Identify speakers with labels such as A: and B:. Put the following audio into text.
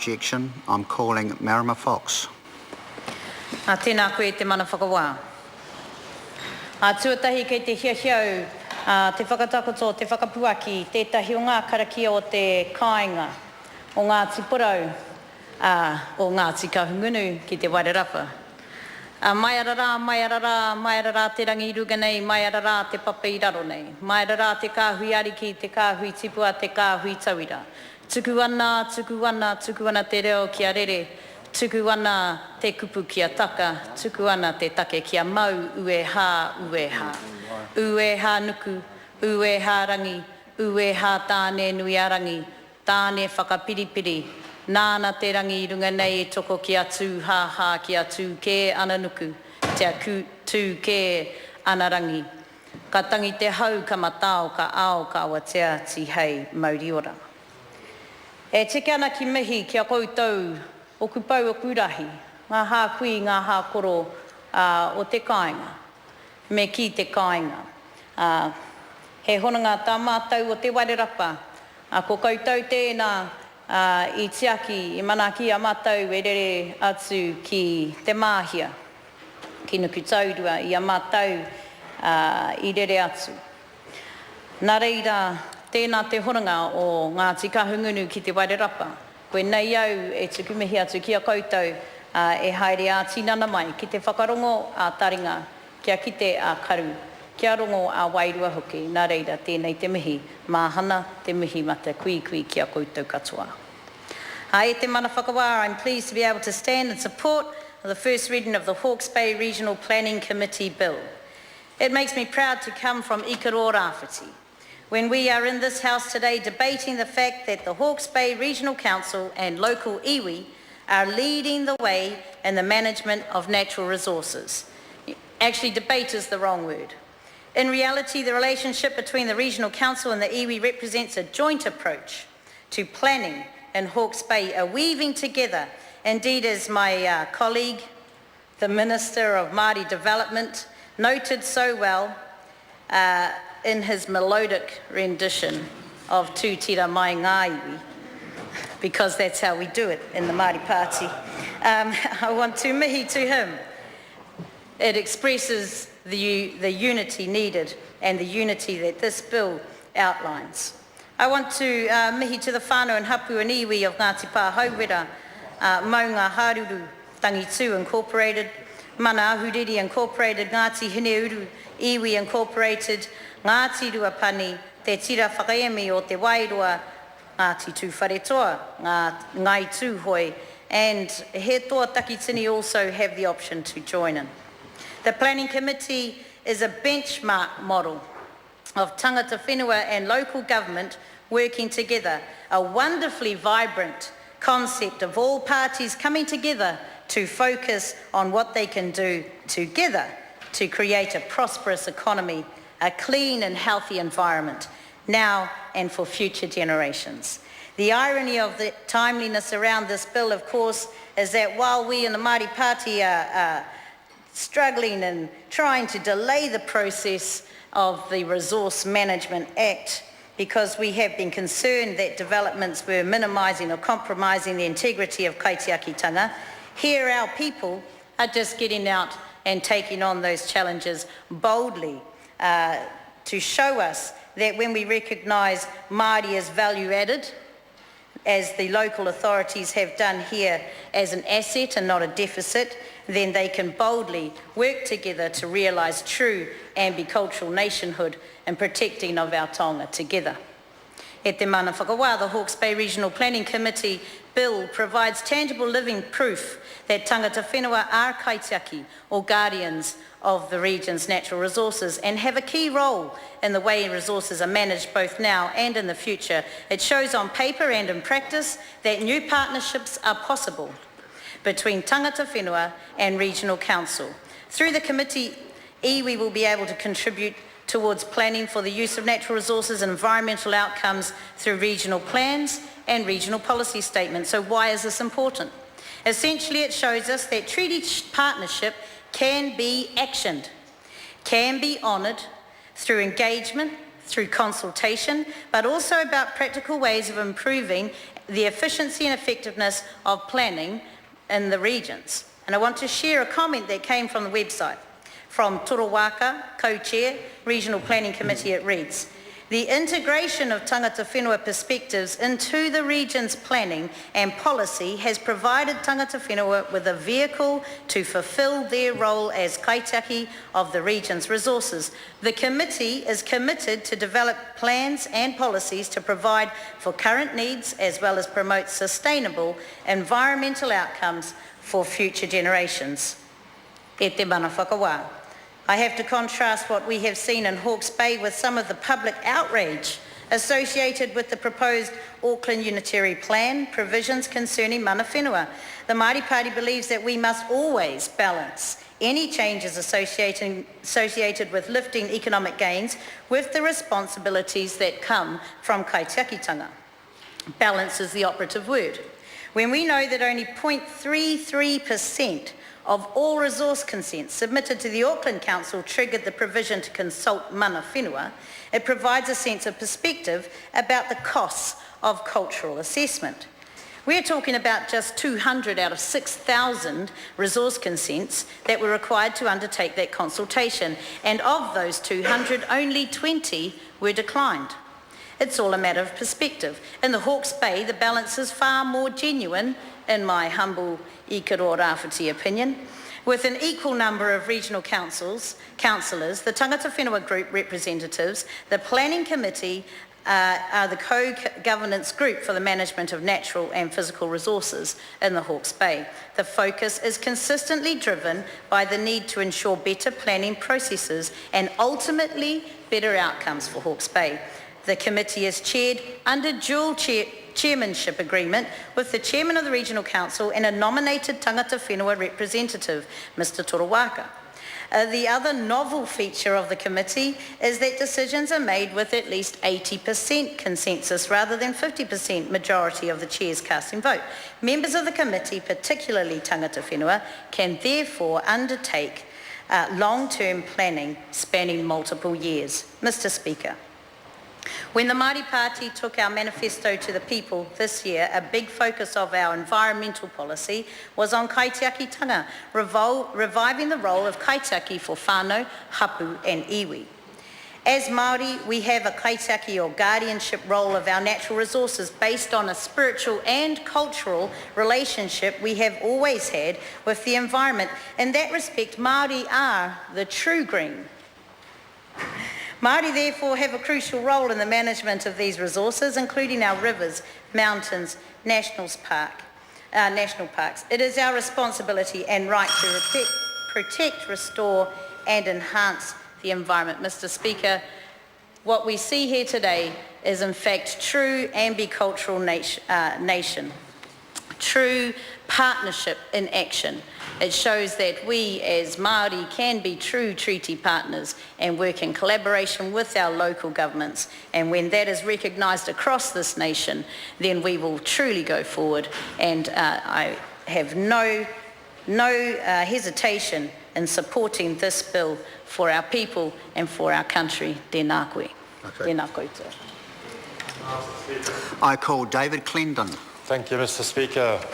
A: objection, I'm calling Marama Fox.
B: Tēnā koe te mana whakawā. Tuatahi kei te hiahiau, te whakatakoto, te whakapuaki, tētahi o ngā karakia o te kāinga, o ngā tipurau, o ngā tikahungunu ki te wairarapa. Mai arara, mai arara, mai arara te rangi ruga nei, mai arara te papa i raro nei, mai arara te kāhui ariki, te kāhui tipua, te kāhui tauira. Tuku ana, tuku ana, tuku ana te reo kia rere, tuku ana te kupu kia taka, tuku ana te take kia mau, ue hā, ue hā. Ue hā nuku, ue hā rangi, ue hā tāne nui arangi, tāne whakapiripiri. Nāna te rangi I runga nei e toko ki atu hā ki atu ke ana nuku, te aku tū ke ana rangi. Ka tangi te hau ka matao ka ao ka awatea ti hei mauri ora. E teke ana ki mihi kia koutou o kupau o kurahi, ngā hā kui, ngā hā koro o te kāinga, me ki te kāinga. He honanga tā mātou o te wairarapa, ko koutou tēnā I tiaki, I manaki a mātou e rere atu ki te māhia, ki nuku taurua I a mātou I rere atu. Nā reira, tēnā te honanga o ngā tikahungunu ki te wairarapa, koe nei au e tukumihi atu ki a koutou e haere a tinana mai ki te whakarongo a taringa, kia kite a karu, kia rongo a wairua hoki, nā reira tēnei te mihi, māhana te mihi ma te kui ki a koutou katoa. E te mana whakawā, I'm pleased to be able to stand in support of the first reading of the Hawke's Bay Regional Planning Committee Bill. It makes me proud to come from Ikaroa Rāwhiti, when we are in this House today debating the fact that the Hawke's Bay Regional Council and local iwi are leading the way in the management of natural resources. Actually, debate is the wrong word. In reality, the relationship between the Regional Council and the iwi represents a joint approach to planning in Hawke's Bay, are weaving together. Indeed, as my colleague, the Minister of Māori Development, noted so well in his melodic rendition of Tū Tira Mai Ngā Iwi, because that's how we do it in the Māori Party. I want to mihi to him. It expresses the unity needed and the unity that this bill outlines. I want to mihi to the whānau and hapu and iwi of Ngāti Pā Hauwera, Maunga Haruru, Tangitu Incorporated, Mana Ahuriri Incorporated, Ngāti Hineuru, Iwi Incorporated, Ngāti Ruapani, Te Tira Whakaemi o Te Wairua, Ngāti Tū Wharetoa, Ngai Tūhoi, and He Toa Takitini also have the option to join in. The Planning Committee is a benchmark model of tangata whenua and local government working together, a wonderfully vibrant concept of all parties coming together to focus on what they can do together to create a prosperous economy, a clean and healthy environment, now and for future generations. The irony of the timeliness around this bill, of course, is that while we in the Māori Party are struggling and trying to delay the process of the Resource Management Act because we have been concerned that developments were minimising or compromising the integrity of kaitiakitanga, here our people are just getting out and taking on those challenges boldly to show us that when we recognise Māori as value added, as the local authorities have done here as an asset and not a deficit, then they can boldly work together to realise true ambicultural nationhood and protecting of our taonga together. E te mana whakawā, the Hawke's Bay Regional Planning Committee Bill provides tangible living proof that tangata whenua are kaitiaki or guardians of the region's natural resources and have a key role in the way resources are managed both now and in the future. It shows on paper and in practice that new partnerships are possible between tangata whenua and regional council. Through the committee, iwi will be able to contribute towards planning for the use of natural resources and environmental outcomes through regional plans and regional policy statements. So why is this important? Essentially, it shows us that treaty partnership can be actioned, can be honoured through engagement, through consultation, but also about practical ways of improving the efficiency and effectiveness of planning in the regions. And I want to share a comment that came from the website from Toro Waka, co-chair, Regional Planning Committee. It reads, the integration of tangata whenua perspectives into the region's planning and policy has provided tangata whenua with a vehicle to fulfil their role as kaitaki of the region's resources. The committee is committed to develop plans and policies to provide for current needs as well as promote sustainable environmental outcomes for future generations. E te mana whakawā. I have to contrast what we have seen in Hawke's Bay with some of the public outrage associated with the proposed Auckland Unitary Plan provisions concerning mana whenua. The Māori Party believes that we must always balance any changes associated with lifting economic gains with the responsibilities that come from kaitiakitanga. Balance is the operative word. When we know that only 0.33% of all resource consents submitted to the Auckland Council triggered the provision to consult mana whenua, it provides a sense of perspective about the costs of cultural assessment. We're talking about just 200 out of 6,000 resource consents that were required to undertake that consultation, and of those 200, only 20 were declined. It's all a matter of perspective. In the Hawke's Bay, the balance is far more genuine, in my humble Ikaro Rāwhiti opinion. With an equal number of regional councillors, the Tangata Whenua Group representatives, the Planning Committee are the co-governance group for the management of natural and physical resources in the Hawke's Bay. The focus is consistently driven by the need to ensure better planning processes and ultimately better outcomes for Hawke's Bay. The committee is chaired under dual chairmanship agreement with the chairman of the Regional Council and a nominated tangata whenua representative, Mr. Toro Waka. The other novel feature of the committee is that decisions are made with at least 80% consensus rather than 50% majority of the chairs casting vote. Members of the committee, particularly tangata whenua, can therefore undertake long-term planning spanning multiple years. Mr. Speaker, when the Māori Party took our manifesto to the people this year, a big focus of our environmental policy was on kaitiakitanga, reviving the role of kaitiaki for whānau, hapu and iwi. As Māori, we have a kaitiaki or guardianship role of our natural resources based on a spiritual and cultural relationship we have always had with the environment. In that respect, Māori are the true green. Māori therefore have a crucial role in the management of these resources, including our rivers, mountains, national parks. It is our responsibility and right to protect, restore and enhance the environment. Mr. Speaker, what we see here today is in fact true ambicultural nation, true partnership in action. It shows that we as Māori can be true treaty partners and work in collaboration with our local governments. And when that is recognised across this nation, then we will truly go forward. And I have no hesitation in supporting this bill for our people and for our country. Tēnā koe. Tēnā koutou.
A: I call David Clendon.
C: Thank you, Mr. Speaker.